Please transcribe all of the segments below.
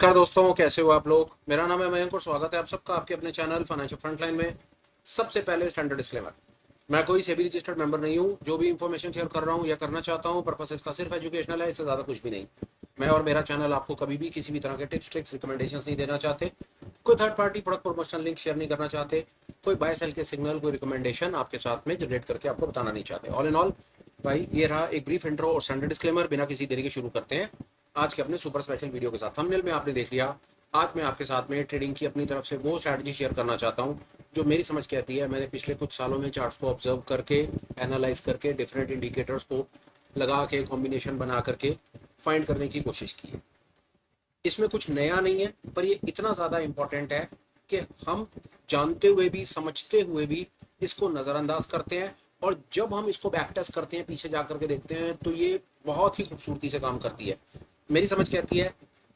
नमस्कार दोस्तों, कैसे हो आप लोग। मेरा नाम है मयंक और स्वागत है आप सबका आपके अपने चैनल फाइनेंशियल फ्रंटलाइन में। सबसे पहले स्टैंडर्ड डिस्क्लेमर, मैं कोई सेबी रजिस्टर्ड मेंबर नहीं हूं। जो भी इंफॉर्मेशन शेयर कर रहा हूं या करना चाहता हूं, पर्पस इसका सिर्फ एजुकेशनल है, इससे ज़्यादा कुछ भी नहीं। मैं और मेरा चैनल आपको कभी भी किसी भी तरह के टिप्स ट्रिक्स रिकमेंडेशन नहीं देना चाहते। कोई third party product promotional link share नहीं करना चाहते। कोई बाय सेल के सिग्नल, कोई रिकमेंडेशन आपके साथ में जनरेट करके आपको बताना नहीं चाहते। ऑल इन ऑल भाई, ये रहा एक ब्रीफ इंट्रो और स्टैंडर्ड डिस्क्लेमर। बिना किसी देरी के शुरू करते हैं आज के अपने सुपर स्पेशल वीडियो के साथ। थंबनेल में आपने देख लिया, आज मैं आपके साथ में ट्रेडिंग की अपनी तरफ से वो स्ट्रैटेजी शेयर करना चाहता हूँ जो मेरी समझ कहती है। मैंने पिछले कुछ सालों में चार्ट्स को ऑब्जर्व करके, एनालाइज करके, डिफरेंट इंडिकेटर्स को लगा के, कॉम्बिनेशन बना करके फाइंड करने की कोशिश की है। इसमें कुछ नया नहीं है, पर ये इतना ज़्यादा इंपॉर्टेंट है कि हम जानते हुए भी, समझते हुए भी इसको नज़रअंदाज करते हैं। और जब हम इसको बैक टेस्ट करते हैं, पीछे जा करके देखते हैं, तो ये बहुत ही खूबसूरती से काम करती है। मेरी समझ कहती है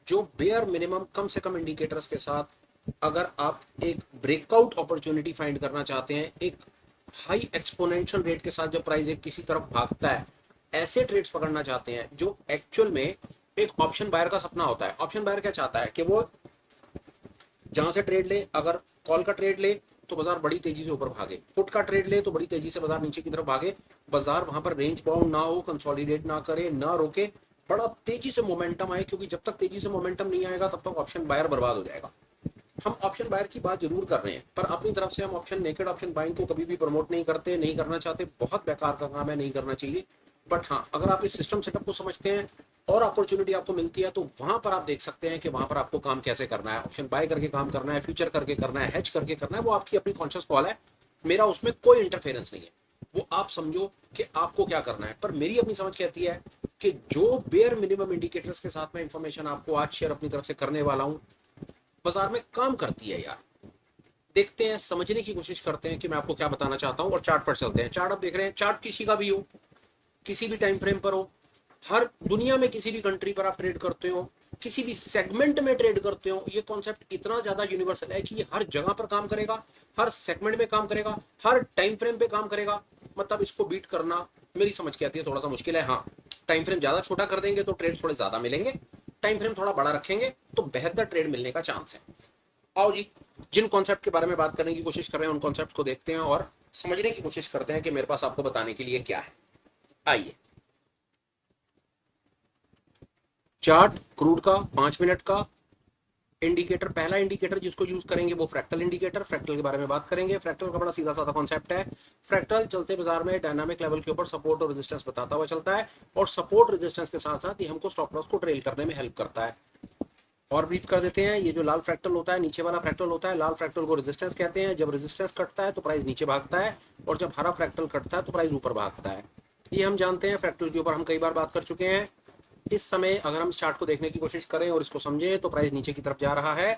जो बेयर मिनिमम कम से कम इंडिकेटर्स के साथ अगर आप एक ब्रेकआउट अपॉर्चुनिटी फाइंड करना चाहते हैं, एक हाई एक्सपोनेंशियल रेट के साथ जब प्राइस एक किसी तरफ भागता है, ऐसे ट्रेड्स पकड़ना चाहते हैं जो एक्चुअल में एक ऑप्शन बायर का सपना होता है। ऑप्शन बायर क्या चाहता है कि वो जहां से ट्रेड ले, अगर कॉल का ट्रेड ले तो बाजार बड़ी तेजी से ऊपर भागे, पुट का ट्रेड ले तो बड़ी तेजी से बाजार नीचे की तरफ भागे, बाजार वहां पर रेंज बाउंड ना हो, कंसोलिडेट ना करे, ना रोके, बड़ा तेजी से मोमेंटम आए। क्योंकि जब तक तेजी से मोमेंटम नहीं आएगा तब तक ऑप्शन बायर बर्बाद हो जाएगा। हम ऑप्शन बायर की बात जरूर कर रहे हैं, पर अपनी तरफ से हम ऑप्शन नेकेड ऑप्शन बाइंग को कभी भी प्रमोट नहीं करते, नहीं करना चाहते। बहुत बेकार का काम है, नहीं करना चाहिए। बट हाँ, अगर आप इस सिस्टम सेटअप को समझते हैं और अपॉर्चुनिटी आपको मिलती है, तो वहां पर आप देख सकते हैं कि वहां पर आपको काम कैसे करना है। ऑप्शन बाय करके काम करना है, फ्यूचर करके करना है, हेज करके करना है, वो आपकी अपनी कॉन्शियस कॉल है। मेरा उसमें कोई इंटरफेरेंस नहीं है। वो आप समझो कि आपको क्या करना है। पर मेरी अपनी समझ कहती है कि जो बेयर मिनिमम इंडिकेटर्स के साथ में इंफॉर्मेशन आपको आज शेयर अपनी तरफ से करने वाला हूं, बाजार में काम करती है यार। देखते हैं, समझने की कोशिश करते हैं कि मैं आपको क्या बताना चाहता हूं। और चार्ट पर चलते हैं। चार्ट आप देख रहे हैं, चार्ट किसी का भी हो, किसी भी टाइम फ्रेम पर हो, हर दुनिया में किसी भी कंट्री पर आप ट्रेड करते हो, किसी भी सेगमेंट में ट्रेड करते हो, ये कॉन्सेप्ट इतना ज्यादा यूनिवर्सल है कि ये हर जगह पर काम करेगा, हर सेगमेंट में काम करेगा, हर टाइम फ्रेम पे काम करेगा। मतलब इसको बीट करना मेरी समझ के आती है थोड़ा सा मुश्किल है। हाँ, टाइम फ्रेम ज्यादा छोटा कर देंगे तो ट्रेड थोड़े ज्यादा मिलेंगे, टाइम फ्रेम थोड़ा बड़ा रखेंगे तो बेहतर ट्रेड मिलने का चांस है। आओ जी, जिन कॉन्सेप्ट के बारे में बात करने की कोशिश कर रहे हैं उन कॉन्सेप्ट को देखते हैं और समझने की कोशिश करते हैं कि मेरे पास आपको बताने के लिए क्या है। आइए, चार्ट क्रूड का 5 मिनट का इंडिकेटर, पहला इंडिकेटर जिसको यूज करेंगे वो फ्रैक्टल इंडिकेटर। फ्रैक्टल के बारे में बात करेंगे। फ्रैक्टल का बड़ा सीधा साधा कॉन्सेप्ट है। फ्रैक्टल चलते बाजार में डायनामिक लेवल के ऊपर सपोर्ट और रेजिस्टेंस बताता हुआ चलता है, और सपोर्ट रेजिस्टेंस के साथ साथ ये हमको स्टॉप लॉस को ट्रेल करने में हेल्प करता है। और ब्रीफ कर देते हैं, ये जो लाल फ्रैक्टल होता है, नीचे वाला फ्रैक्टल होता है, लाल फ्रैक्टल को रेजिस्टेंस कहते हैं। जब रेजिस्टेंस कटता है तो प्राइस नीचे भागता है, और जब हरा फ्रैक्टल कटता है तो प्राइस ऊपर भागता है। ये हम जानते हैं, फ्रैक्टल के ऊपर हम कई बार बात कर चुके हैं। इस समय अगर हम चार्ट को देखने की कोशिश करें और इसको समझें तो प्राइस नीचे की तरफ जा रहा है।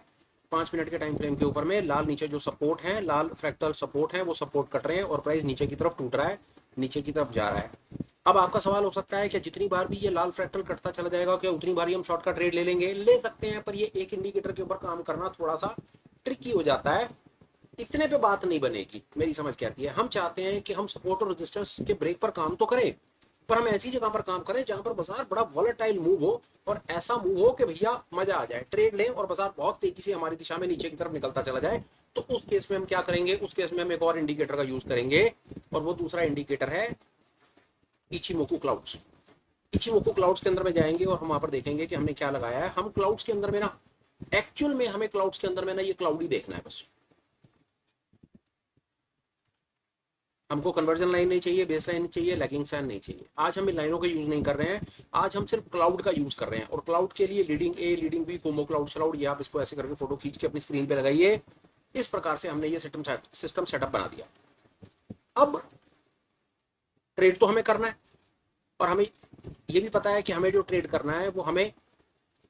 5 मिनट के टाइम फ्रेम के ऊपर में लाल नीचे जो सपोर्ट है, लाल फ्रैक्टल सपोर्ट है, वो सपोर्ट कट रहे हैं और प्राइस नीचे की तरफ टूट रहा है, नीचे की तरफ जा रहा है। अब आपका सवाल हो सकता है कि जितनी बार भी ये लाल फ्रैक्टल कटता चला जाएगा, क्या उतनी बार ही हम शॉर्ट का ट्रेड ले लेंगे? ले सकते हैं, पर ये एक इंडिकेटर के ऊपर काम करना थोड़ा सा ट्रिकी हो जाता है। इतने पे बात नहीं बनेगी। मेरी समझ कहती है हम चाहते हैं कि हम सपोर्ट और रेजिस्टेंस के ब्रेक पर काम तो करें, पर हम ऐसी जगह पर काम करें जहां पर बाजार बड़ा वॉलेटाइल मूव हो, और ऐसा मूव हो कि भैया मजा आ जाए, ट्रेड लें और बाजार बहुत तेजी से हमारी दिशा में नीचे की तरफ निकलता चला जाए। तो उस केस में हम क्या करेंगे? उस केस में हम एक और इंडिकेटर का यूज करेंगे, और वो दूसरा इंडिकेटर है इचिमोकू क्लाउड्स। इचिमोकू क्लाउड्स के अंदर में जाएंगे और हम वहां पर देखेंगे कि हमने क्या लगाया है। हम क्लाउड्स के अंदर में ना, एक्चुअल में हमें क्लाउड्स के अंदर में ना ये क्लाउड ही देखना है बस। हमको कन्वर्जन लाइन नहीं चाहिए, बेस लाइन नहीं चाहिए, लैगिंग सैन नहीं चाहिए। आज हम इन लाइनों का यूज नहीं कर रहे हैं, आज हम सिर्फ क्लाउड का यूज कर रहे हैं। और क्लाउड के लिए leading a, leading B, Como cloud, cloud, ये आप इसको ऐसे करके फोटो खींच के अपनी स्क्रीन पे लगाइए। इस प्रकार से हमने ये सिस्टम सेटअप बना दिया। अब ट्रेड तो हमें करना है, और हमें ये भी पता है कि हमें जो ट्रेड करना है वो हमें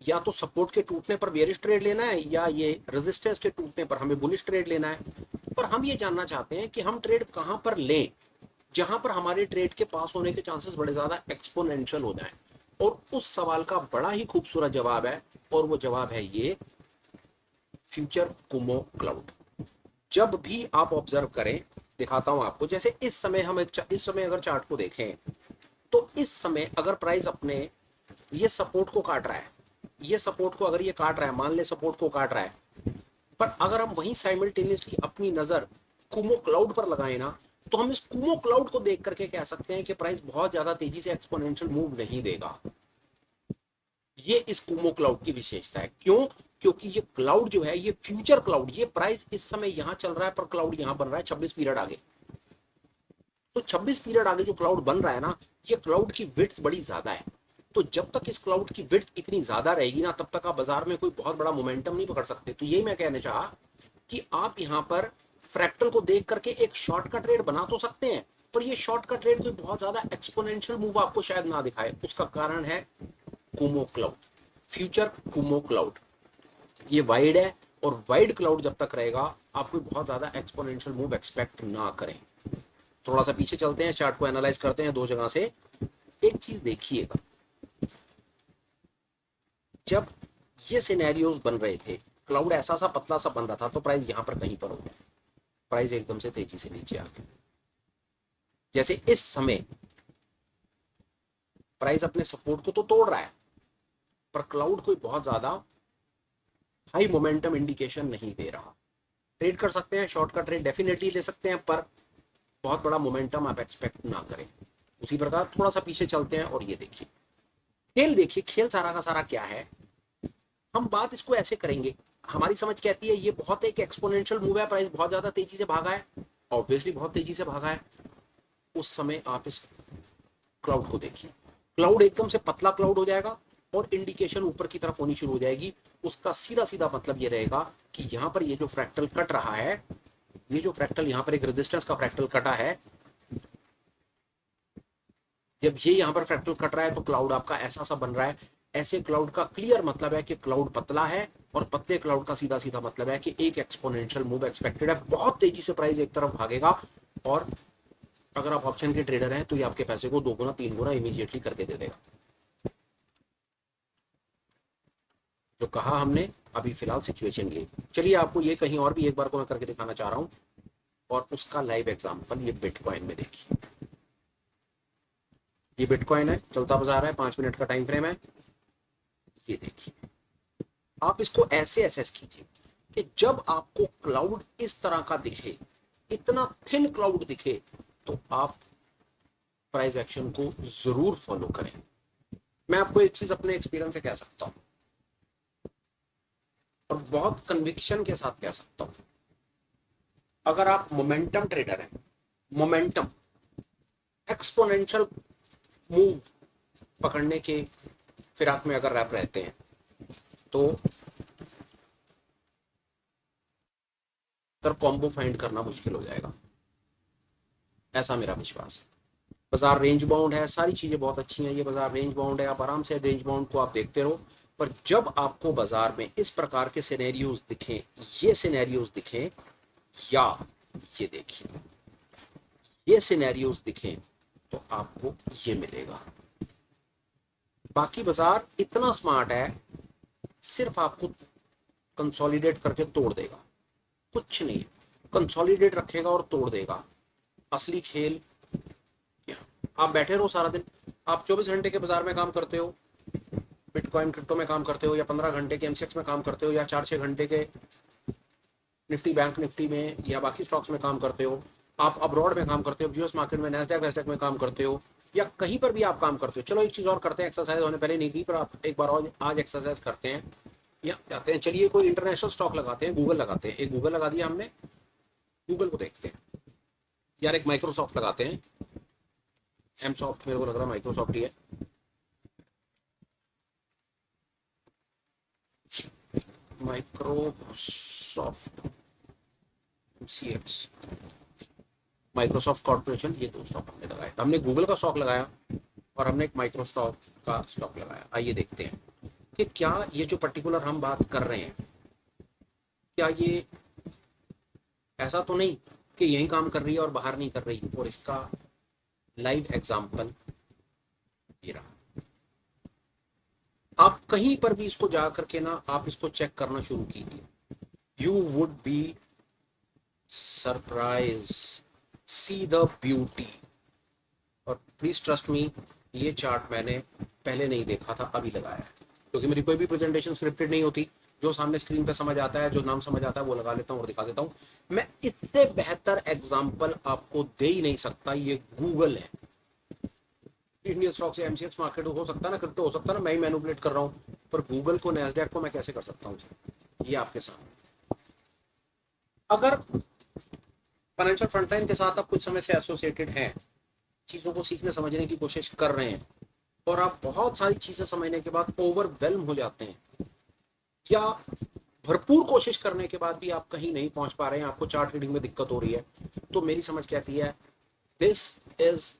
या तो सपोर्ट के टूटने पर बेयरिश ट्रेड लेना है, या ये रेजिस्टेंस के टूटने पर हमें बुलिश ट्रेड लेना है। पर हम ये जानना चाहते हैं कि हम ट्रेड कहां पर लें जहां पर हमारे ट्रेड के पास होने के चांसेस बड़े ज्यादा एक्सपोनेंशियल हो जाएं। और उस सवाल का बड़ा ही खूबसूरत जवाब है, और वो जवाब है ये फ्यूचर कुमो क्लाउड। जब भी आप ऑब्जर्व करें, दिखाता हूं आपको, जैसे इस समय इस समय अगर चार्ट को देखें तो इस समय अगर प्राइस अपने ये सपोर्ट को काट रहा है, ये सपोर्ट को अगर ये काट रहा है, मान ले सपोर्ट को काट रहा है, पर अगर हम वहीं साइमल्टेनियसली अपनी नजर कुमो क्लाउड पर लगाए ना, तो हम इस कुमो क्लाउड को देख करके कह सकते हैं कि प्राइस बहुत ज्यादा तेजी से एक्सपोनेंशियल मूव नहीं देगा। ये इस कुमो क्लाउड की विशेषता है। क्यों? क्योंकि ये क्लाउड जो है, ये फ्यूचर क्लाउड, ये प्राइस इस समय यहां चल रहा है पर क्लाउड यहां बन रहा है 26 पीरियड आगे। तो 26 पीरियड आगे जो क्लाउड बन रहा है ना, ये क्लाउड की विड्थ बड़ी ज्यादा है। तो जब तक इस क्लाउड की विड्थ इतनी ज्यादा रहेगी ना, तब तक आप बाजार में कोई बहुत बड़ा मोमेंटम नहीं पकड़ सकते। तो यही मैं कहना चाहा कि आप यहां पर फ्रैक्टल को देख करके एक शॉर्टकट ट्रेड बना तो सकते हैं, पर ये शॉर्टकट ट्रेड कोई बहुत ज्यादा एक्सपोनेंशियल मूव आपको शायद ना दिखाए। उसका कारण है कुमो क्लाउड, फ्यूचर कुमो क्लाउड। ये वाइड है, और वाइड क्लाउड जब तक रहेगा आप कोई बहुत ज्यादा एक्सपोनेंशियल मूव एक्सपेक्ट ना करें। थोड़ा सा पीछे चलते हैं, चार्ट को एनालाइज करते हैं दो जगह से। एक चीज देखिएगा, जब ये सिनेरियोज बन रहे थे, क्लाउड ऐसा सा पतला सा बन रहा था, तो प्राइस यहां पर कहीं पर हो गया, प्राइस एकदम से तेजी से नीचे आ गया। जैसे इस समय प्राइस अपने सपोर्ट को तो तोड़ रहा है, पर क्लाउड कोई बहुत ज्यादा हाई मोमेंटम इंडिकेशन नहीं दे रहा। ट्रेड कर सकते हैं, शॉर्टकट ट्रेड डेफिनेटली ले सकते हैं, पर बहुत बड़ा मोमेंटम आप एक्सपेक्ट ना करें। उसी प्रकार थोड़ा सा पीछे चलते हैं और ये देखिए खेल, देखिए खेल सारा का सारा क्या है। हम बात इसको ऐसे करेंगे, हमारी समझ कहती है ये बहुत एक एक्सपोनेंशियल मूव है, प्राइस बहुत ज्यादा तेजी से भागा है, ऑब्वियसली बहुत तेजी से भागा है। उस समय आप इस क्लाउड को देखिए, क्लाउड एकदम से पतला क्लाउड हो जाएगा और इंडिकेशन ऊपर की तरफ होनी शुरू हो जाएगी। उसका सीधा सीधा मतलब ये रहेगा कि यहां पर ये जो फ्रैक्टल कट रहा है, ये जो फ्रैक्टल यहां पर एक रेजिस्टेंस का फ्रैक्टल कटा है, जब ये यहां पर फ्रैक्टल कट रहा है तो क्लाउड आपका ऐसा सा बन रहा है। ऐसे क्लाउड का क्लियर मतलब है कि क्लाउड पतला है, और पतले क्लाउड का सीधा सीधा मतलब है कि एक एक्सपोनेंशियल मूव एक्सपेक्टेड है। बहुत तेजी से प्राइस एक तरफ भागेगा, और अगर आप ऑप्शन के ट्रेडर हैं तो ये आपके पैसे को 2 गुना 3 गुना इमीडिएटली करके दे देगा। जो कहा हमने, अभी फिलहाल सिचुएशन ये। चलिए आपको ये कहीं और भी एक बार को मैं करके दिखाना चाह रहा हूं, और उसका लाइव एग्जांपल ये बिटकॉइन में देखिए। ये बिटकॉइन है, चलता बाजार है, 5 मिनट का टाइम फ्रेम है। ये देखिए, आप इसको ऐसे एसेस कीजिए कि जब आपको क्लाउड इस तरह का दिखे, इतना थिन क्लाउड दिखे, तो आप प्राइस एक्शन को जरूर फॉलो करें। मैं आपको एक चीज अपने एक्सपीरियंस से कह सकता हूं, और बहुत कन्विक्शन के साथ कह सकता हूं। अगर आप मोमेंटम ट्रेडर हैं, मोमेंटम एक्सपोनेंशियल मूव पकड़ने के फिराक में अगर आप रहते हैं, तो कॉम्बो फाइंड करना मुश्किल हो जाएगा, ऐसा मेरा विश्वास है। बाजार रेंज बाउंड है, सारी चीजें बहुत अच्छी हैं, ये बाजार रेंज बाउंड है, आप आराम से रेंज बाउंड को आप देखते रहो। पर जब आपको बाजार में इस प्रकार के सिनेरियोज दिखें, ये सिनेरियोज दिखें, या ये देखिए ये सिनेरियोज दिखें, तो आपको ये मिलेगा। बाकी बाजार इतना स्मार्ट है, सिर्फ आपको कंसोलिडेट करके तोड़ देगा, कुछ नहीं। कंसोलिडेट रखेगा और तोड़ देगा। असली खेल क्या? आप बैठे रहो सारा दिन, आप 24 घंटे के बाजार में काम करते हो, बिटकॉइन क्रिप्टो में काम करते हो, या 15 घंटे के एमसीएक्स में काम करते हो, या 4-6 घंटे के निफ्टी बैंक निफ्टी में या बाकी स्टॉक्स में काम करते हो, आप अब्रॉड में काम करते हो, यूएस मार्केट में नैस्डैक वेस्डैक में काम करते हो, या कहीं पर भी आप काम करते हो। चलो एक चीज और करते हैं, एक्सरसाइज होने पहले नहीं थी, पर आप एक बार और आज एक्सरसाइज करते हैं, या जाते हैं। चलिए कोई इंटरनेशनल स्टॉक लगाते हैं, गूगल लगाते हैं। एक गूगल लगा दिया हमने, गूगल को देखते हैं। यार एक माइक्रोसॉफ्ट लगाते हैं, एम सॉफ्ट, मेरे को लग रहा है माइक्रोसॉफ्ट ही है। माइक्रोसॉफ्ट सीएक्स, माइक्रोसॉफ्ट कॉर्पोरेशन, ये 2 स्टॉक हमने लगाया। हमने गूगल का स्टॉक लगाया और हमने एक माइक्रोसॉफ्ट का स्टॉक लगाया। आइए देखते हैं कि क्या ये जो पर्टिकुलर हम बात कर रहे हैं, क्या ये ऐसा तो नहीं कि यही काम कर रही है और बाहर नहीं कर रही। और इसका लाइव एग्जांपल ये रहा। आप कहीं पर भी इसको जा करके ना, आप इसको चेक करना शुरू कीजिए, you would be surprise, see the beauty. और प्लीज ट्रस्ट मी, ये चार्ट मैंने पहले नहीं देखा था, अभी लगाया है। क्योंकि मेरी कोई भी प्रेजेंटेशन स्क्रिप्टेड नहीं होती, जो सामने स्क्रीन पे समझ आता है, जो नाम समझ आता है वो लगा लेता हूँ और दिखा देता हूँ। मैं इससे बेहतर एग्जाम्पल आपको दे ही नहीं सकता, ये गूगल है। इंडियन स्टॉक से एमसीएक्स मार्केट हो सकता है ना, क्रिप्टो हो सकता है ना, मैं ही मैनिपुलेट कर रहा हूँ, पर गूगल को, नैस्डैक को मैं कैसे कर सकता हूँ? ये आपके सामने। अगर फाइनेंशियल फ्रंटलाइन के साथ आप कुछ समय से एसोसिएटेड हैं, चीज़ों को सीखने समझने की कोशिश कर रहे हैं, और आप बहुत सारी चीज़ें समझने के बाद ओवरवेल्म हो जाते हैं, या भरपूर कोशिश करने के बाद भी आप कहीं नहीं पहुंच पा रहे हैं, आपको चार्ट रीडिंग में दिक्कत हो रही है, तो मेरी समझ कहती है दिस इज,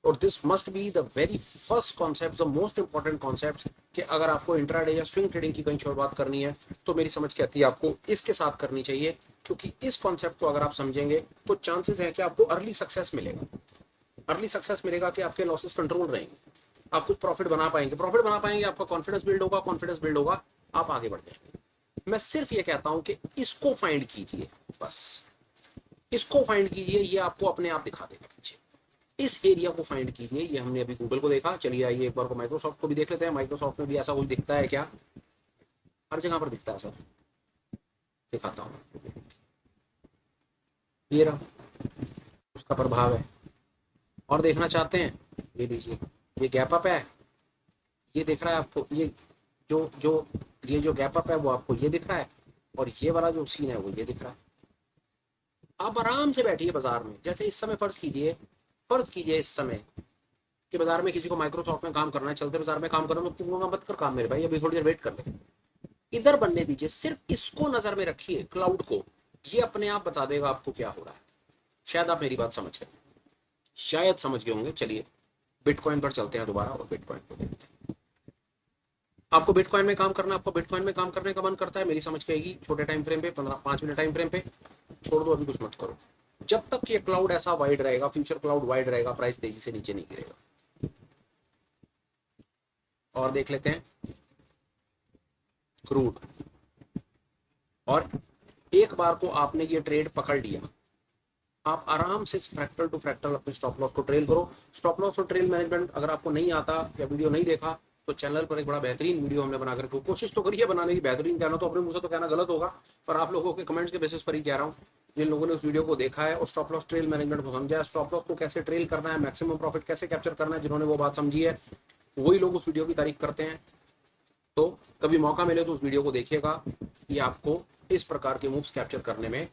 और this must be the very first concept, the most important concept, कि अगर आपको इंट्राडे या स्विंग ट्रेडिंग की कहीं शुरुआत करनी है तो मेरी समझ कहती है आपको इसके साथ करनी चाहिए, क्योंकि इस कॉन्सेप्ट को अगर आप समझेंगे तो चांसेस है कि आपको अर्ली सक्सेस मिलेगा। अर्ली सक्सेस मिलेगा कि आपके लॉसेस कंट्रोल रहेंगे, आप कुछ प्रॉफिट बना पाएंगे, प्रॉफिट बना पाएंगे, आपका कॉन्फिडेंस बिल्ड होगा, कॉन्फिडेंस बिल्ड होगा, आप आगे बढ़ जाएंगे। मैं सिर्फ ये कहता हूं कि इसको फाइंड कीजिए, बस इसको फाइंड कीजिए, ये आपको अपने आप दिखा देगा पीछे। इस एरिया को फाइंड कीजिए। ये हमने अभी गूगल को देखा, चलिए आइए एक बार को माइक्रोसॉफ्ट को भी देख लेते हैं। माइक्रोसॉफ्ट में भी ऐसा कुछ दिखता है क्या? हर जगह पर दिखता है सर, दिखाता हूँ, ये रहा, उसका प्रभाव है। और देखना चाहते हैं, ये लीजिए, ये गैप अप है, ये दिख रहा है आपको, ये जो जो ये जो गैप अप है वो आपको ये दिख रहा है, और ये वाला जो सीन है वो ये दिख रहा है। आप आराम से बैठिए बाजार में, जैसे इस समय फर्ज कीजिए इस समय कि बाजार में किसी को माइक्रोसॉफ्ट में काम करना है, चलते बाजार में काम करना, तो तुम मत कर काम मेरे भाई, अभी थोड़ी देर वेट कर ले, इधर बनने दीजिए, सिर्फ इसको नजर में रखिए, क्लाउड को, ये अपने आप बता देगा आपको क्या हो रहा है। शायद आप मेरी बात समझ गए, शायद समझ गए होंगे। चलिए बिटकॉइन पर चलते हैं दोबारा, और बिटकॉइन को देखते हैं। आपको बिटकॉइन में काम करना, आपको बिटकॉइन में काम करने का मन करता है, मेरी समझ कहेगी छोटे टाइम फ्रेम पे, 15-5 मिनट टाइम फ्रेम पे छोड़ दो, अभी कुछ मत करो। जब तक ये क्लाउड ऐसा वाइड रहेगा, फ्यूचर क्लाउड वाइड रहेगा, प्राइस तेजी से नीचे नहीं गिरेगा। और देख लेते हैं क्रूड, और एक बार को आपने ये ट्रेड पकड़ लिया, आप आराम से फ्रैक्टल टू फ्रैक्टल अपने स्टॉप लॉस को ट्रेल करो। स्टॉप लॉस और ट्रेल मैनेजमेंट अगर आपको नहीं आता या वीडियो नहीं देखा, तो चैनल पर एक बड़ा बेहतरीन वीडियो हमने बनाकर रखो, कोशिश तो करिए बनाने की। बेहतरीन कहना तो अपने मुंह से तो कहना गलत होगा, पर आप लोगों के कमेंट्स के बेसिस पर ही कह रहा हूँ। जिन लोगों ने उस वीडियो को देखा है और स्टॉप लॉस ट्रेल मैनेजमेंट को समझा है, स्टॉप लॉस को कैसे ट्रेल करना है, मैक्सिमम प्रॉफिट कैसे कैप्चर करना है, जिन्होंने वो बात समझी है, वही लोग उस वीडियो की तारीफ करते हैं। तो कभी मौका मिले तो उस वीडियो को देखिएगा, ये आपको इस प्रकार के मूव्स कैप्चर करने में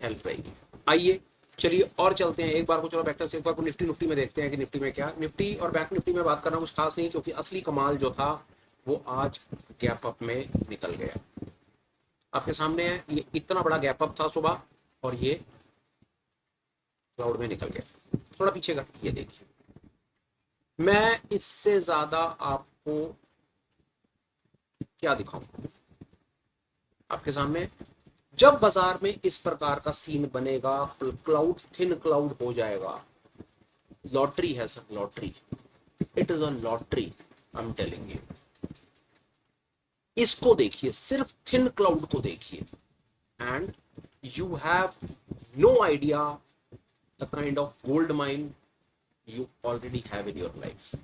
हेल्प रहेगी। आइए चलिए और चलते हैं, एक बार को चलो बैक से एक बार को निफ्टी में देखते हैं कि निफ्टी में क्या। निफ्टी और बैंक निफ्टी में बात करना कुछ खास नहीं, क्योंकि असली कमाल जो था वो आज गैप अप में निकल गया। आपके सामने है, ये इतना बड़ा गैप अप था सुबह, और ये क्लाउड में निकल गया। थोड़ा पीछे कर, ये देखिए, मैं इससे ज्यादा आपको क्या दिखाऊं आपके सामने। जब बाजार में इस प्रकार का सीन बनेगा, क्लाउड थिन क्लाउड हो जाएगा, लॉटरी है sir, lottery, it is a lottery, I am telling you. इसको देखिए, सिर्फ थिन क्लाउड को देखिए, and you have no idea the kind of gold mine you already have in your life.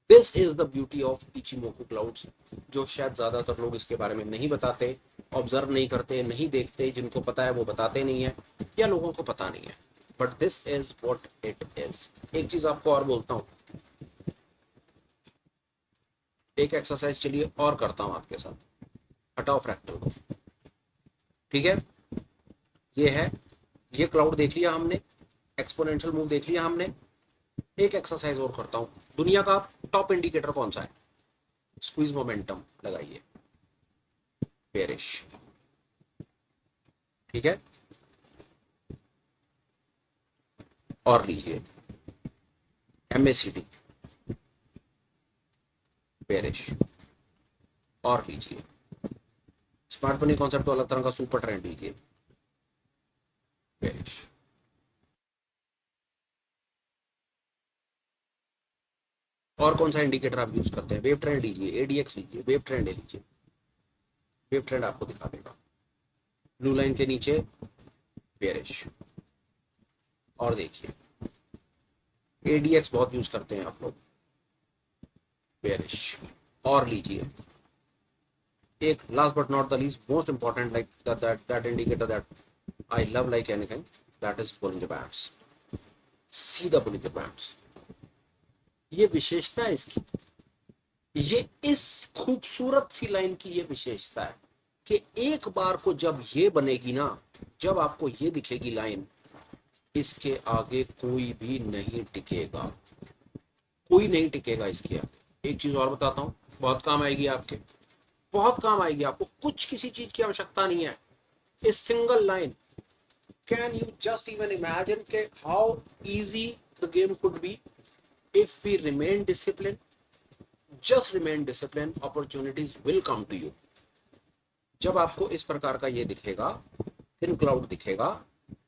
This is the beauty of Ichimoku clouds, जो शायद ज्यादातर लोग इसके बारे में नहीं बताते, ऑब्जर्व नहीं करते, नहीं देखते, जिनको पता है वो बताते नहीं है, या लोगों को पता नहीं है, but this is what it is. एक चीज आपको और बोलता हूं, एक एक्सरसाइज चलिए और करता हूं आपके साथ, हटाओ फ्रैक्टल को, ठीक है। ये है, ये क्लाउड देख लिया हमने, एक्सपोनेंशियल मूव देख लिया हमने। एक एक्सरसाइज और करता हूं, दुनिया का टॉप इंडिकेटर कौन सा है? स्क्वीज मोमेंटम लगाइए, बेरिश, ठीक है। और लीजिए एमएसीडी, बेरिश, और लीजिए स्मार्ट मनी कॉन्सेप्ट तो अलग तरह का सुपर ट्रेंड लीजिए, बेरिश। और कौन सा इंडिकेटर आप यूज करते हैं? वेव ट्रेंड लीजिए, एडीएक्स लीजिए, वेव ट्रेंड ले लीजिए, वेव ट्रेंड आपको दिखा देगा, ब्लू लाइन के नीचे बेरिश। और देखिए एडीएक्स बहुत यूज करते हैं आप लोग, बेरिश। और लीजिए एक last but not the least most important like that indicator that I love like anything that is Bollinger Bands। See the Bollinger Bands। ये विशेषता है इसकी, ये इस खूबसूरत सी लाइन की ये विशेषता है कि एक बार को जब ये बनेगी ना, जब आपको ये दिखेगी लाइन, इसके आगे कोई भी नहीं टिकेगा, कोई नहीं टिकेगा इसके आगे। एक चीज और बताता हूं, बहुत काम आएगी आपके, बहुत काम आएगी आपको। कुछ किसी चीज की आवश्यकता नहीं है, इस single line. Can you just even imagine के how easy the game could be if we remain discipline. Just remain discipline, opportunities will come to you. जब आपको इस प्रकार का ये दिखेगा, थिन क्लाउड दिखेगा,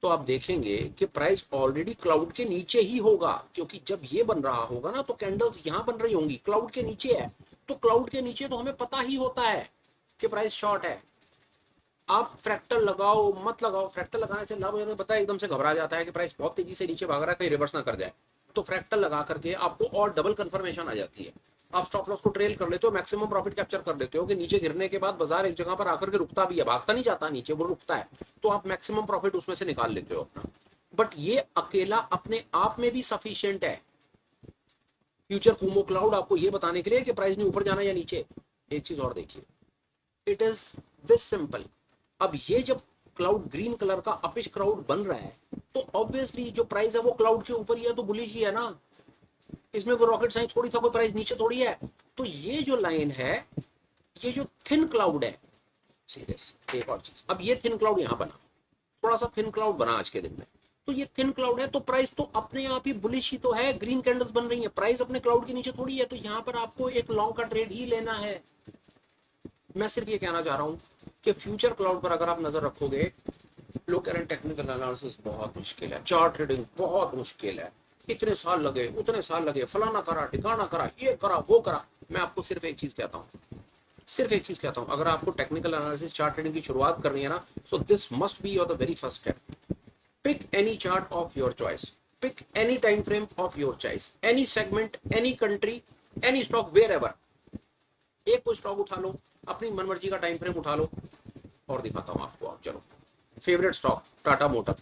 तो आप देखेंगे कि प्राइस ऑलरेडी क्लाउड के नीचे ही होगा, क्योंकि जब ये बन रहा होगा ना तो कैंडल्स यहां बन रही होंगी, क्लाउड के नीचे है, तो क्लाउड के नीचे तो हमें पता ही होता है कि प्राइस शॉर्ट है। आप फ्रैक्टल लगाओ मत लगाओ, फ्रैक्टल लगाने से लाभ मुझे पता है एकदम से घबरा जाता है कि प्राइस बहुत तेजी से नीचे भाग रहा है, कहीं रिवर्स ना कर जाए, तो फ्रैक्टल लगा करके आपको और डबल कंफर्मेशन आ जाती है। आप स्टॉप लॉस को ट्रेल कर लेते हो, मैक्सिमम प्रॉफिट कैप्चर कर लेते हो कि नीचे गिरने के बाद बाजार एक जगह पर आकर के रुकता भी है, भागता नहीं जाता नीचे, वो रुकता है, तो आप मैक्सिमम प्रॉफिट उसमें से निकाल लेते हो अपना। बट ये अकेला अपने आप में भी सफिशिएंट है, फ्यूचर कुमो क्लाउड आपको ये बताने के लिए कि प्राइस ने ऊपर जाना या नीचे। एक चीज और देखिए, इट इज दिस सिंपल। अब ये जब क्लाउड ग्रीन कलर का अपिश क्लाउड बन रहा है, तो ऑब्वियसली जो प्राइस है वो क्लाउड के ऊपर ही है, तो बुलिश ही है ना, इसमें कोई रॉकेट साइंस थोड़ी था, कोई प्राइस नीचे थोड़ी है। तो ये जो लाइन है, ये जो थिन क्लाउड है, सीरियस एक और चीज, अब ये थिन क्लाउड यहां बना, थोड़ा सा थिन क्लाउड बना आज के दिन में, तो ये थिन क्लाउड है, तो प्राइस तो अपने आप ही बुलिश ही तो है, ग्रीन कैंडल्स बन रही है, प्राइस अपने क्लाउड के नीचे थोड़ी है, तो यहां पर आपको एक लॉन्ग का ट्रेड ही लेना है। मैं सिर्फ ये कहना चाह रहा हूं कि फ्यूचर क्लाउड पर अगर आप नजर रखोगे, लोग कह रहे हैं टेक्निकल एनालिसिस बहुत मुश्किल है, चार्ट ट्रेडिंग बहुत मुश्किल है, इतने साल लगे उतने साल लगे, फलाना करा ठिकाना करा, ये करा वो करा। मैं आपको सिर्फ एक चीज कहता हूँ, सिर्फ एक चीज कहता हूं, अगर आपको टेक्निकल एनालिसिस चार्ट ट्रेडिंग की शुरुआत करनी है ना, so this must be your the very first step. Pick any chart of your choice, pick any time frame of your choice, any segment, any country, any stock, wherever, एक कोई stock उठा लो, अपनी मनमर्जी का time frame उठा लो, और दिखाता हूं आपको। आप चलो, favourite stock Tata motor,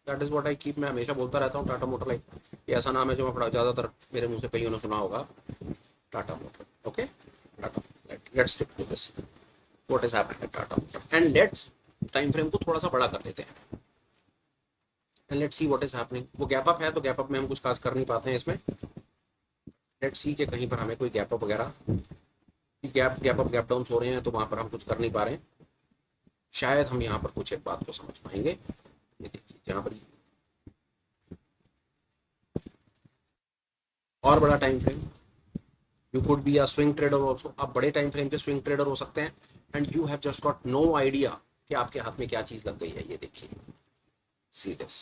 that is what I keep, मैं हमेशा बोलता रहता हूँ टाटा मोटर, लाइक ये ऐसा नाम है जो मैं बड़ा ज्यादातर मेरे मुंह से कईयों ने सुना होगा, Tata motor. Okay, Tata, let's stick to this, what is happening at Tata motor, and let's time frame को थोड़ा सा बड़ा कर लेते हैं, and let's see what is happening. वो गैप अप है, तो गैप अप में हम कुछ खास कर नहीं पाते हैं इसमें, लेट्स सी कि कहीं पर हमें कोई गैप अप वगैरह, गैप अप गैप डाउन हो रहे हैं, तो वहां पर हम कुछ कर नहीं पा रहे हैं। शायद हम यहाँ पर कुछ एक बात को समझ पाएंगे। ये देखिए जहां पर और बड़ा time frame, you could be a swing trader also, आप बड़े टाइम फ्रेम के स्विंग ट्रेडर हो सकते हैं, and you have just got no idea कि आपके हाथ में क्या चीज लग गई है। ये देखिए, सी दिस,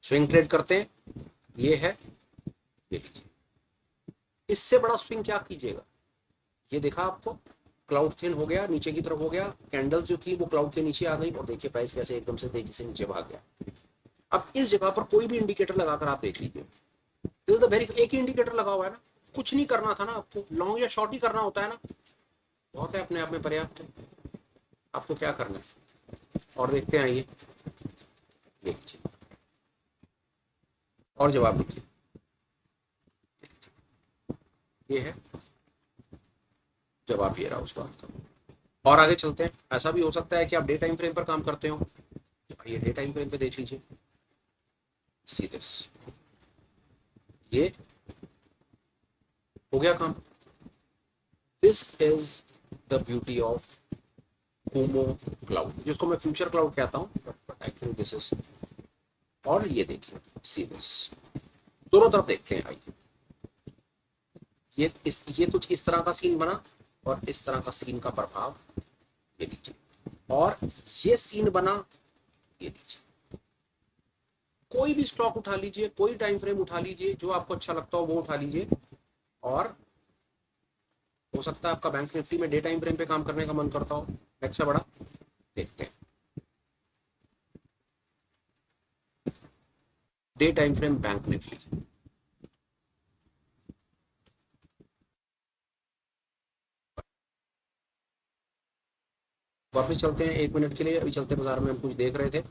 स्विंग ट्रेड करते हैं, ये है, ये लीजिए, इससे बड़ा स्विंग क्या कीजिएगा। ये देखा आपको, क्लाउड थिन हो गया, नीचे की तरफ हो गया, कैंडल्स जो थी वो क्लाउड के नीचे आ गई, और देखिए प्राइस कैसे एकदम से तेजी से नीचे भाग गया। अब इस जगह पर कोई भी इंडिकेटर लगाकर आप देख लीजिए, तो वेरी एक ही इंडिकेटर लगा हुआ है ना, कुछ नहीं करना था ना आपको, लॉन्ग या शॉर्ट ही करना होता है ना, बहुत है, अपने आप में पर्याप्त है। आपको क्या करना है, और देखते हैं, आइए ये लीजिए, और जवाब दीजिए, ये है जवाब, ये रहा उसका आंसर। और आगे चलते हैं, ऐसा भी हो सकता है कि आप डे टाइम फ्रेम पर काम करते हो, ये डे टाइम फ्रेम पे देख लीजिए, सी दिस, ये हो गया काम। This is the beauty of Cuomo cloud, जिसको मैं फ्यूचर क्लाउड कहता हूं, बट एक्चुअली दिस इज, और ये देखिए सी दिस, दोनों तरफ देखते हैं, आइए, ये कुछ इस तरह का सीन बना, और इस तरह का सीन का प्रभाव, ये लीजिए, और ये सीन बना, ये लीजिए, कोई भी स्टॉक उठा लीजिए, कोई टाइम फ्रेम उठा लीजिए, जो आपको अच्छा लगता हो वो उठा लीजिए, और हो सकता है आपका बैंक निफ्टी में डे टाइम फ्रेम पे काम करने का मन करता हो, नेक्स्ट से बड़ा देखते हैं, day time frame bank Nifty, वापस चलते हैं 1 मिनट के लिए। अभी चलते बाजार में हम कुछ देख रहे थे,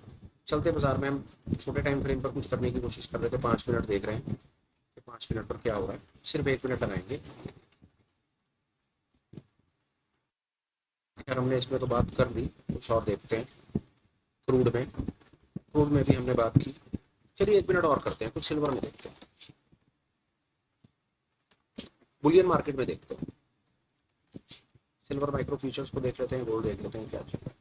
चलते बाजार में हम छोटे टाइम फ्रेम पर कुछ करने की कोशिश कर रहे थे। 5 मिनट देख रहे हैं कि 5 मिनट पर क्या हो रहा है, सिर्फ 1 मिनट लगाएंगे। खैर हमने इसमें तो बात कर ली, कुछ और देखते हैं। क्रूड में भी हमने बात की। चलिए 1 मिनट और करते हैं, कुछ सिल्वर में देखते हैं, बुलियन मार्केट में देखते हैं। सिल्वर माइक्रो फ्यूचर्स को देख लेते हैं, गोल्ड देख लेते हैं क्या चल रहा है।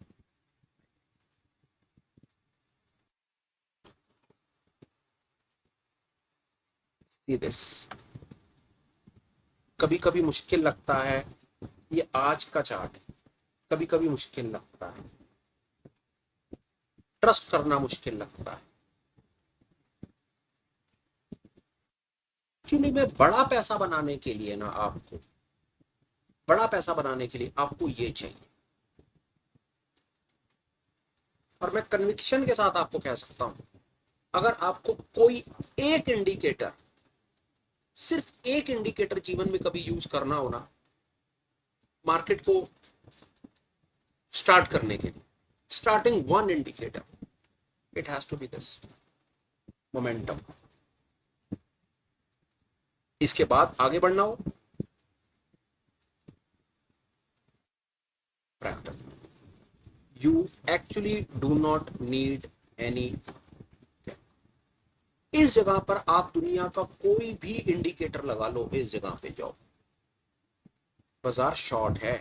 See this. कभी कभी मुश्किल लगता है, ये आज का चार्ट है, कभी कभी मुश्किल लगता है, ट्रस्ट करना मुश्किल लगता है। एक्चुअली में बड़ा पैसा बनाने के लिए ना, आपको बड़ा पैसा बनाने के लिए आपको ये चाहिए। और मैं कन्विक्शन के साथ आपको कह सकता हूं, अगर आपको कोई एक इंडिकेटर, सिर्फ एक इंडिकेटर जीवन में कभी यूज करना हो ना, मार्केट को स्टार्ट करने के लिए, starting one indicator, it has to be this momentum. इसके बाद आगे बढ़ना हो, fractal. You actually do not need any. इस जगह पर आप दुनिया का कोई भी इंडिकेटर लगा लो, इस जगह पे जाओ, बाजार शॉर्ट है।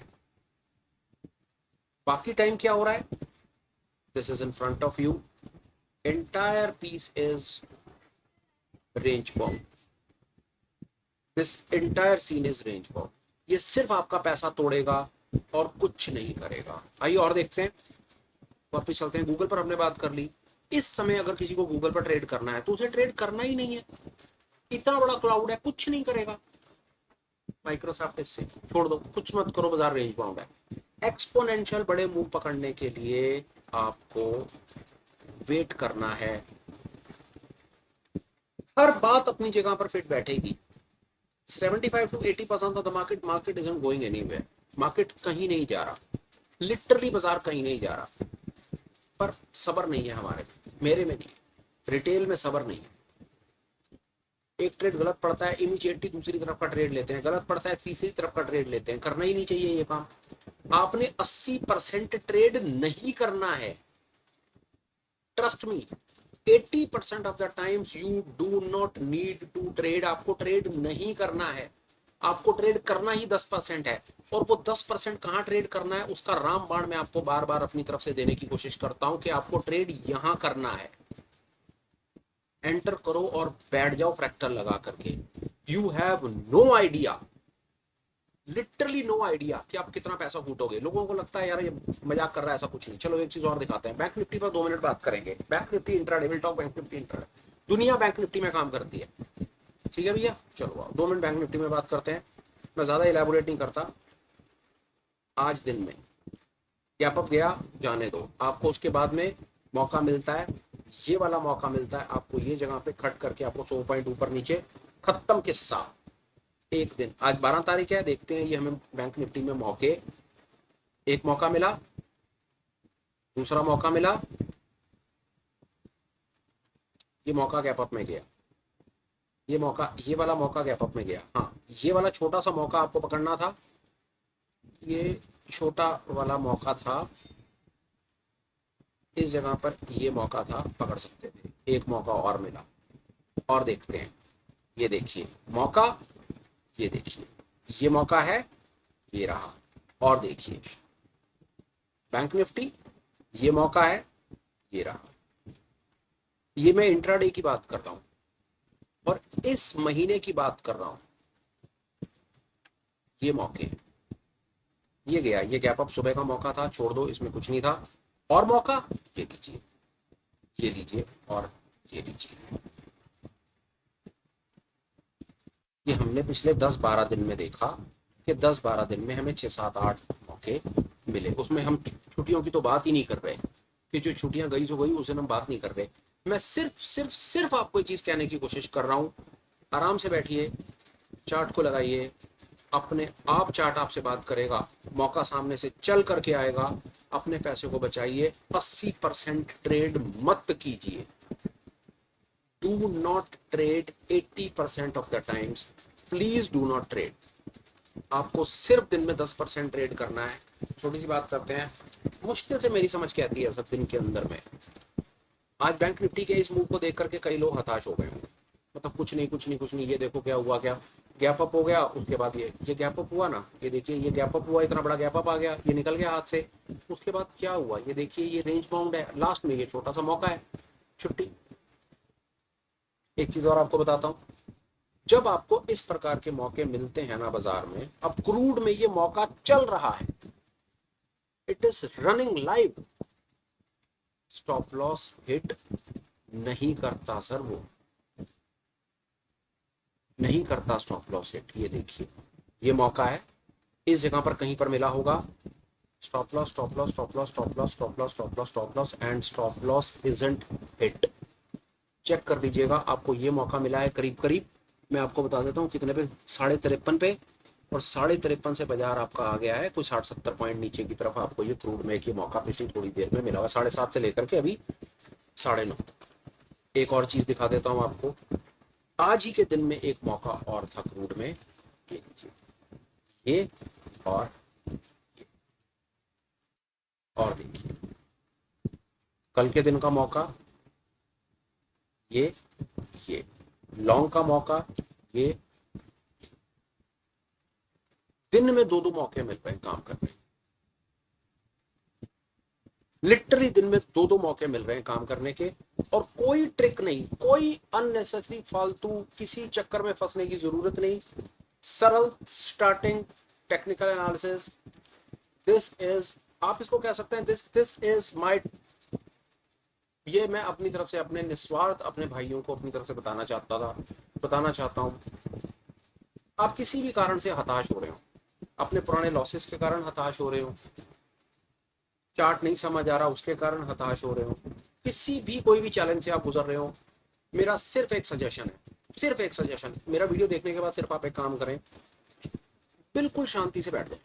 बाकी टाइम क्या हो रहा है, this is in front of you, entire piece is range bound, this entire scene is range bound. ये सिर्फ आपका पैसा तोड़ेगा और कुछ नहीं करेगा। आइए और देखते हैं, वापस चलते हैं। गूगल पर हमने बात कर ली। इस समय अगर किसी को गूगल पर ट्रेड करना है तो उसे ट्रेड करना ही नहीं है, इतना बड़ा क्लाउड है, कुछ नहीं करेगा। माइक्रोसॉफ्ट इससे छोड़ दो, कुछ मत करो, बाजार रेंज बाउंड है। एक्सपोनेंशियल बड़े मूव पकड़ने के लिए आपको वेट करना है। हर बात अपनी जगह पर फिट बैठेगी। 75 to 80% of the market isn't going anywhere. Market कहीं नहीं जा रहा, लिटरली बाजार कहीं नहीं जा रहा, पर सब्र नहीं है हमारे, मेरे में नहीं, रिटेल में सब्र नहीं है। एक ट्रेड गलत पड़ता है, इमीडिएटली दूसरी तरफ का ट्रेड लेते हैं, गलत पड़ता है तीसरी तरफ का ट्रेड लेते हैं। करना ही नहीं चाहिए ये काम। आपने 80% ट्रेड नहीं करना है, trust me. 80% of the times you do not need to trade. आपको ट्रेड नहीं करना है, आपको ट्रेड करना ही 10% है। और वो 10% कहाँ ट्रेड करना है, उसका रामबाण मैं आपको बार बार अपनी तरफ से देने की कोशिश करता हूं कि आपको ट्रेड यहां करना है। एंटर करो और बैठ जाओ फ्रैक्टल लगा करके। You have no idea, literally no idea कि आप कितना पैसा कूटोगे। लोगों को लगता है यार ये मजाक कर रहा है, ऐसा कुछ नहीं। चलो एक चीज और दिखाते हैं। बैंक निफ्टी पर 2 मिनट बात करेंगे। Bank Nifty intraday, will talk bank Nifty intraday. दुनिया बैंक निफ्टी में काम करती है, ठीक है भैया। चलो 2 मिनट बैंक निफ्टी में बात करते हैं। मैं ज्यादा इलेबोरेट नहीं करता। आज दिन में गैप अप गया, जाने दो आपको। उसके बाद में मौका मिलता है, ये वाला मौका मिलता है आपको, ये जगह पे खट करके आपको 100 पॉइंट ऊपर नीचे, खत्म किस्सा। एक दिन, आज 12 तारीख है, देखते हैं ये हमें बैंक निफ्टी में मौके, एक मौका मिला, दूसरा मौका मिला, ये मौका गैप अप में गया, ये मौका, ये वाला मौका गैप अप में गया। हाँ, ये वाला छोटा सा मौका आपको पकड़ना था, ये छोटा वाला मौका था, इस जगह पर ये मौका था, पकड़ सकते थे। एक मौका और मिला, और देखते हैं। ये देखिए मौका, ये देखिए ये मौका है, ये रहा। और देखिए बैंक निफ्टी, ये मौका है, ये रहा। ये मैं इंट्राडे की बात कर रहा हूं और इस महीने की बात कर रहा हूं। ये मौके, ये गया, ये गैप अप सुबह का मौका था, छोड़ दो, इसमें कुछ नहीं था। और मौका, ये लीजिए, ये लीजिए, और ये लीजिए। ये हमने पिछले 10-12 दिन में देखा कि 10-12 दिन में हमें 6-7-8 मौके मिले। उसमें हम छुट्टियों की तो बात ही नहीं कर रहे कि जो छुट्टियां गई सो गई, उसे हम बात नहीं कर रहे। मैं सिर्फ आपको ये चीज कहने की कोशिश कर रहा हूं, आराम से बैठिए, चार्ट को लगाइए, अपने आप चार्ट आपसे बात करेगा, मौका सामने से चल करके आएगा। अपने पैसे को बचाइए, 80% ट्रेड मत कीजिए। Do not trade 80% of the times, please do not trade. आपको सिर्फ दिन में 10% ट्रेड करना है। छोटी सी बात करते हैं, मुश्किल से मेरी समझ कहती है सब दिन के अंदर में। आज बैंक निफ्टी के इस मूव को देख करके कई लोग हताश हो गए होंगे, मतलब कुछ नहीं कुछ नहीं कुछ नहीं, ये देखो क्या हुआ, क्या गैप अप हो गया, उसके बाद ये गैप अप हुआ ना, ये देखिए ये गैप अप हुआ, इतना बड़ा गैप अप आ गया, ये निकल गया हाथ से, उसके बाद क्या हुआ, ये देखिए ये रेंज बाउंड है, लास्ट में ये छोटा सा मौका है, छुट्टी। एक चीज और आपको बताता हूं, जब आपको इस प्रकार के मौके मिलते हैं ना बाजार में, अब क्रूड में ये मौका चल रहा है, it is running live, stop loss hit नहीं करता सर, वो नहीं करता स्टॉप लॉस हिट। ये देखिए ये मौका है, इस जगह पर कहीं पर मिला होगा, stop loss stop loss stop loss stop loss stop loss stop loss stop loss and stop loss isn't hit. Check कर लीजिएगा, आपको ये मौका मिला है करीब करीब, मैं आपको बता देता हूँ कितने पे, 53.5 पे, और 53.5 से बाजार आपका आ गया है कोई 60-70 पॉइंट नीचे की तरफ। आपको ये क्रूड में ये मौका पिछली थोड़ी देर में मिला हुआ, 7.5 से लेकर के अभी 9:30 तक। एक और चीज दिखा देता हूँ आपको, आज ही के दिन में एक मौका और था क्रूड में, ये और ये, और देखिए कल के दिन का मौका, ये लॉन्ग का मौका, ये दिन में दो मौके मिल रहे हैं काम करने, लिटरली दिन में दो मौके मिल रहे हैं काम करने के, और कोई ट्रिक नहीं, कोई अननेसेसरी फालतू किसी चक्कर में फंसने की जरूरत नहीं। सरल starting technical analysis, this is, आप इसको कह सकते हैं दिस इज माय, ये मैं अपनी तरफ से अपने निस्वार्थ अपने भाइयों को अपनी तरफ से बताना चाहता हूं। आप किसी भी कारण से हताश हो रहे हो, अपने पुराने लॉसेस के कारण हताश हो रहे हो, चार्ट नहीं समझ आ रहा उसके कारण हताश हो रहे हो, किसी भी कोई भी चैलेंज से आप गुजर रहे हो, मेरा सिर्फ एक सजेशन है, सिर्फ एक सजेशन, मेरा वीडियो देखने के बाद सिर्फ आप एक काम करें, बिल्कुल शांति से बैठ जाए,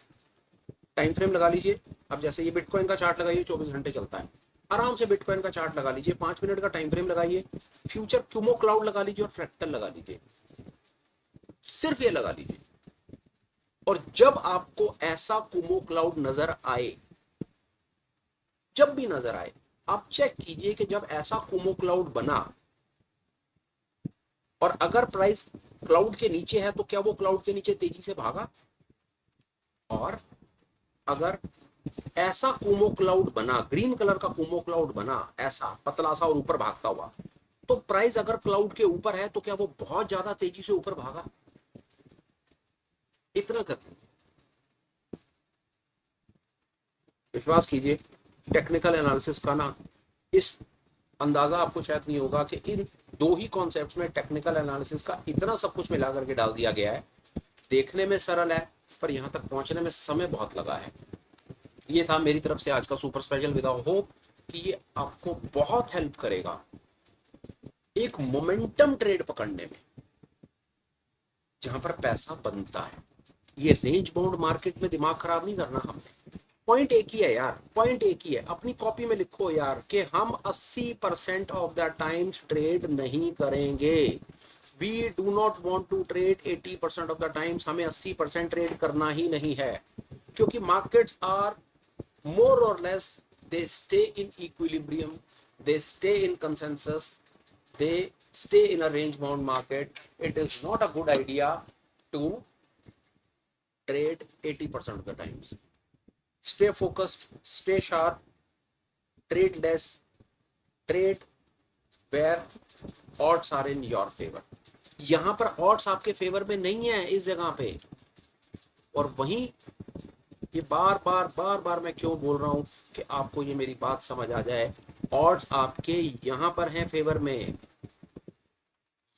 टाइम फ्रेम लगा लीजिए। अब जैसे ये बिटकॉइन का चार्ट लगाइए, 24 घंटे चलता है, आराम से बिटकॉइन का चार्ट लगा लीजिए, 5 मिनट का टाइम फ्रेम लगाइए, फ्यूचर क्यूमो क्लाउड लगा लीजिए और फ्रैक्टल लगा लीजिए, सिर्फ ये लगा लीजिए। और जब आपको ऐसा कुमो क्लाउड नजर आए, जब भी नजर आए, आप चेक कीजिए कि जब ऐसा कुमो क्लाउड बना और अगर प्राइस क्लाउड के नीचे है तो क्या वो क्लाउड के नीचे तेजी से भागा, और अगर ऐसा कुमो क्लाउड बना, ग्रीन कलर का कुमो क्लाउड बना, ऐसा पतला सा और ऊपर भागता हुआ, तो प्राइस अगर क्लाउड के ऊपर है तो क्या वो बहुत ज्यादा तेजी से ऊपर भागा, इतना कर विश्वास कीजिए। टेक्निकल एनालिसिस का ना इस अंदाजा आपको शायद नहीं होगा कि इन दो ही कॉन्सेप्ट्स में टेक्निकल एनालिसिस का इतना सब कुछ मिला करके डाल दिया गया है। देखने में सरल है पर यहां तक पहुंचने में समय बहुत लगा है। ये था मेरी तरफ से आज का सुपर स्पेशल, विद होप कि ये आपको बहुत हेल्प करेगा एक मोमेंटम ट्रेड पकड़ने में जहां पर पैसा बनता है। ये रेंज बाउंड मार्केट में दिमाग खराब नहीं करना हमने, पॉइंट एक ही है यार, पॉइंट एक ही है, अपनी कॉपी में लिखो यार कि हम 80% ऑफ द टाइम्स ट्रेड नहीं करेंगे। We do not want to trade 80% of the times, हमें 80% ट्रेड करना ही नहीं है, क्योंकि मार्केट्स आर मोर और less, they stay in equilibrium, they stay in consensus, they stay in a range bound market. It is not a good idea to trade 80% of the times. Stay focused, stay sharp, trade less, trade where odds are in your favor. यहां पर odds आपके favour में नहीं है इस जगह पे, और वहीं ये बार बार मैं क्यों बोल रहा हूं कि आपको ये मेरी बात समझ आ जाए, odds आपके यहां पर हैं फेवर में,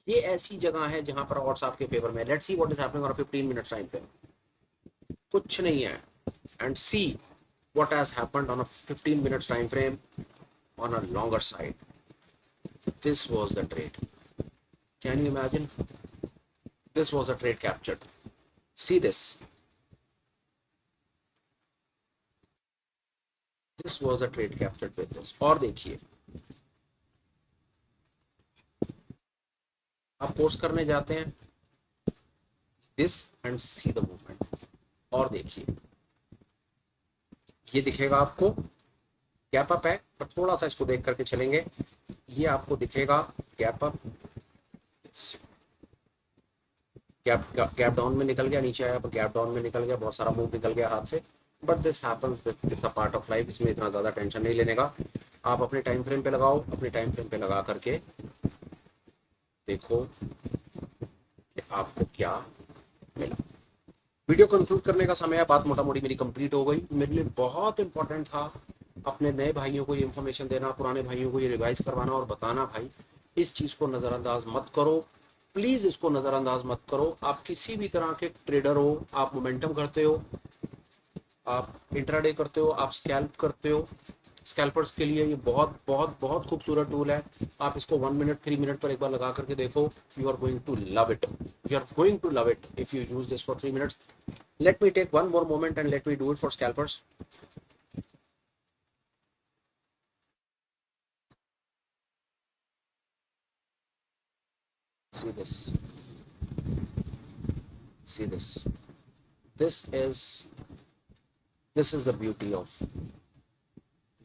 ये ऐसी जगह है जहां पर ऑड्स आपके फेवर में। Let's see what is happening on 15 minutes time frame, कुछ नहीं है, and see what has happened on a 15 minutes time frame on a longer side. This was the trade, can you imagine, this was a trade captured, see this, this was a trade captured with this. और देखिए, आप course करने जाते हैं this and see the movement, और देखिए ये दिखेगा आपको गैप अप है, पर थोड़ा सा इसको देख करके चलेंगे, ये आपको दिखेगा gap up, gap gap down में निकल गया, नीचे आया पर गैप डाउन में निकल गया, बहुत सारा मूव निकल गया हाथ से। But this happens, this a part of life, इसमें इतना ज़्यादा टेंशन नहीं लेने का। आप अपने टाइम फ्रेम पे लगाओ, अपने टाइम फ्रेम पे लगा करके देखो कि आपको क्या मिला। वीडियो कंक्लूड करने का समय है, बात मोटा मोटी मेरी कंप्लीट हो गई। मेरे लिए बहुत इंपॉर्टेंट था अपने नए भाइयों को ये इन्फॉर्मेशन देना, पुराने भाइयों को ये रिवाइज करवाना और बताना, भाई इस चीज़ को नज़रअंदाज मत करो, प्लीज़ इसको नज़रअंदाज मत करो। आप किसी भी तरह के ट्रेडर हो, आप मोमेंटम करते हो, आप इंट्राडे करते हो, आप स्कैल्प करते हो, स्कैल्पर्स के लिए ये बहुत बहुत बहुत खूबसूरत टूल है। आप इसको 1 मिनट 3 मिनट पर एक बार लगा करके देखो, you are going to love it, you are going to love it if you use this for 3 minutes. Let me take one more moment and let me do it for scalpers. See this, see this, this is this is the beauty of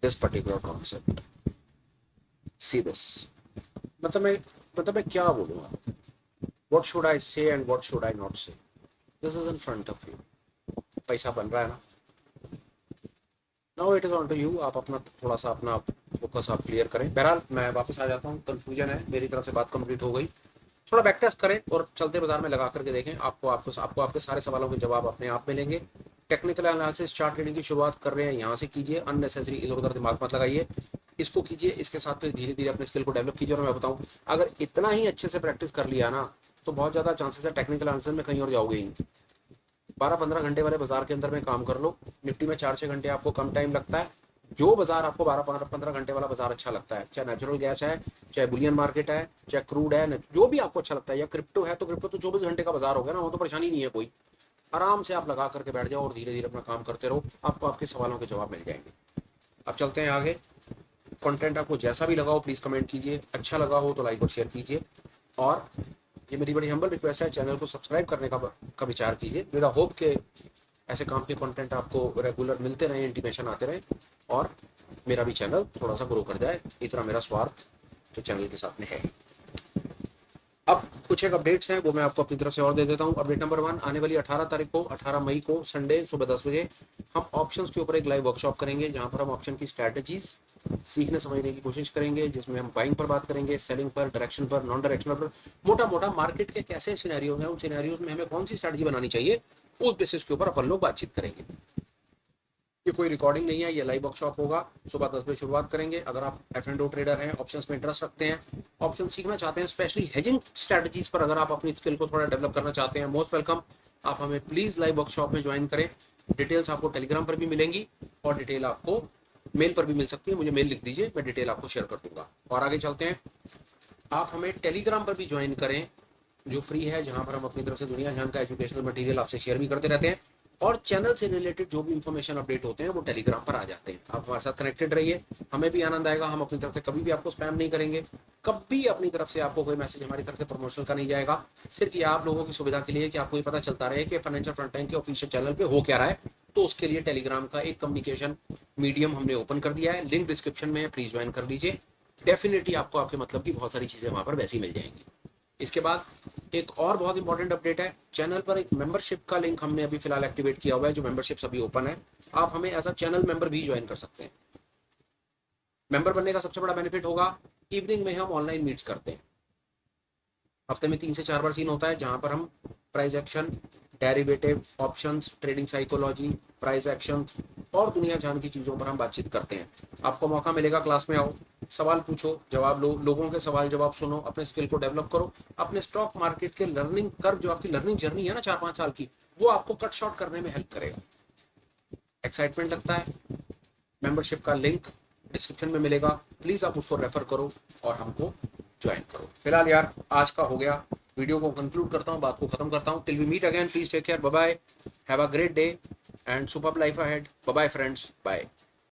this particular concept. See this, मतलब मैं क्या बोलूँगा, what should I say and what should I not say? This is in front of you, पैसा बन रहा है ना, now it is on to you. आप अपना थोड़ा सा अपना फोकस आप क्लियर करें। बहरहाल मैं वापस आ जाता हूँ, कंफ्यूजन है मेरी तरफ से, बात कंप्लीट हो गई। थोड़ा बैक टेस्ट करें और चलते बाजार में लगा करके देखें, आपको आपको आपको आपके सारे सवालों के जवाब अपने आप मिलेंगे। टेक्निकल एनालिसिस चार्ट ट्रेडिंग की शुरुआत कर रहे हैं, यहाँ से कीजिए, अननेसेसरी इधर उधर दिमाग मत लगाइए, इसको कीजिए, इसके साथ फिर धीरे धीरे अपने स्किल को डेवलप कीजिए। और मैं बताऊँ, अगर इतना ही अच्छे से प्रैक्टिस कर लिया ना, तो बहुत ज़्यादा चांसेस है टेक्निकल एनालिसिस में कहीं और जाओगे ही नहीं। 12-15 घंटे वाले बाजार के अंदर में काम कर लो, निफ्टी में 4-6 घंटे आपको कम टाइम लगता है। जो बाजार आपको 12-15 घंटे वाला बाजार अच्छा लगता है, चाहे नेचुरल गैस है, चाहे बुलियन मार्केट है, चाहे क्रूड है, जो भी आपको अच्छा लगता है, या क्रिप्टो है तो क्रिप्टो तो 24 घंटे का बाजार हो गया ना, वो तो परेशानी नहीं है कोई। आराम से आप लगा करके बैठ जाओ और धीरे धीरे अपना काम करते रहो, आपको आपके सवालों के जवाब मिल जाएंगे। अब चलते हैं आगे। कंटेंट आपको जैसा भी लगा हो प्लीज़ कमेंट कीजिए, अच्छा लगा हो तो लाइक और शेयर कीजिए, और ये मेरी बड़ी हम्बल रिक्वेस्ट है, चैनल को सब्सक्राइब करने का विचार कीजिए। मेरा होप के ऐसे काम के कंटेंट आपको रेगुलर मिलते रहे, इंटीमेशन आते रहे, और मेरा भी चैनल थोड़ा सा ग्रो कर जाए, इतना मेरा स्वार्थ तो चैनल के साथ में है। अब कुछ एक अपडेट्स हैं वो मैं आपको अपनी तरफ से और दे देता हूं। अपडेट नंबर 1, आने वाली 18 तारीख को, 18 मई को संडे सुबह 10 बजे हम ऑप्शंस के ऊपर एक लाइव वर्कशॉप करेंगे, जहां पर हम ऑप्शन की स्ट्रैटेजीज सीखने समझने की कोशिश करेंगे, जिसमें हम बाइंग पर बात करेंगे, सेलिंग पर, डायरेक्शन पर, नॉन डायरेक्शनल पर, मोटा मोटा मार्केट के कैसे सिनेरियो हैं, उन सिनेरियोज में हमें कौन सी स्ट्रैटेजी बनानी चाहिए, उस बेसिस के ऊपर अपन लोग बातचीत करेंगे। ये कोई रिकॉर्डिंग नहीं है, ये लाइव वर्कशॉप होगा, सुबह 10 बजे शुरुआत करेंगे। अगर आप F&O ट्रेडर हैं, ऑप्शंस में इंटरेस्ट रखते हैं, ऑप्शन सीखना चाहते हैं, स्पेशली हेजिंग स्ट्रैटेजीज पर अगर आप अपनी स्किल को थोड़ा डेवलप करना चाहते हैं, मोस्ट वेलकम। आप हमें प्लीज लाइव वर्कशॉप में ज्वाइन करें। डिटेल्स आपको टेलीग्राम पर भी मिलेंगी और डिटेल आपको मेल पर भी मिल सकती है, मुझे मेल लिख दीजिए, मैं डिटेल आपको शेयर कर दूंगा। और आगे चलते हैं, आप हमें टेलीग्राम पर भी ज्वाइन करें, जो फ्री है, जहां पर हम अपनी तरफ से दुनिया जहां का एजुकेशनल मटेरियल आपसे शेयर भी करते रहते हैं, और चैनल से रिलेटेड जो भी इंफॉर्मेशन अपडेट होते हैं वो टेलीग्राम पर आ जाते हैं। आप हमारे साथ कनेक्टेड रहिए, हमें भी आनंद आएगा। हम अपनी तरफ से कभी भी आपको स्पैम नहीं करेंगे, कभी अपनी तरफ से आपको कोई मैसेज हमारी तरफ से प्रमोशनल का नहीं जाएगा। सिर्फ ये आप लोगों की सुविधा के लिए कि आपको ये पता चलता रहे कि फाइनेंशियल फ्रंटलाइन के ऑफिशियल चैनल पे हो क्या रहा है, तो उसके लिए टेलीग्राम का एक कम्युनिकेशन मीडियम हमने ओपन कर दिया है, लिंक डिस्क्रिप्शन में है, प्लीज ज्वाइन कर लीजिए। डेफिनेटली आपको आपके मतलब की बहुत सारी चीजें वहां पर वैसी मिल जाएंगी। इसके बाद एक और बहुत इंपॉर्टेंट अपडेट है, चैनल पर एक मेंबरशिप का लिंक हमने अभी फिलहाल एक्टिवेट किया हुआ है, जो मेंबरशिप अभी ओपन है। आप हमें एज अ चैनल मेंबर भी ज्वाइन कर सकते हैं। मेंबर बनने का सबसे बड़ा बेनिफिट होगा, इवनिंग में हम ऑनलाइन मीट्स करते हैं, हफ्ते में 3 से 4 बार सीन होता है, जहां पर हम price action, derivative, options, trading psychology, price actions और दुनिया जान की चीज़ों पर हम बातचीत करते हैं। आपको मौका मिलेगा, क्लास में आओ, सवाल पूछो, जवाब लो, लोगों के सवाल जवाब सुनो, अपने स्किल को डेवलप करो, अपने स्टॉक मार्केट के लर्निंग कर्व, जो आपकी लर्निंग जर्नी है ना 4-5 साल की, वो आपको कट शॉर्ट करने में हेल्प करेगा। एक्साइटमेंट लगता है? मेंबरशिप का लिंक डिस्क्रिप्शन में मिलेगा, प्लीज आप उसको रेफर करो और हमको ज्वाइन करो। फिलहाल यार आज का हो गया, वीडियो को कंक्लूड करता हूँ, बात को खत्म करता हूँ। Till we meet again, please take care, bye bye, have a great day and superb life ahead. Bye bye friends, bye.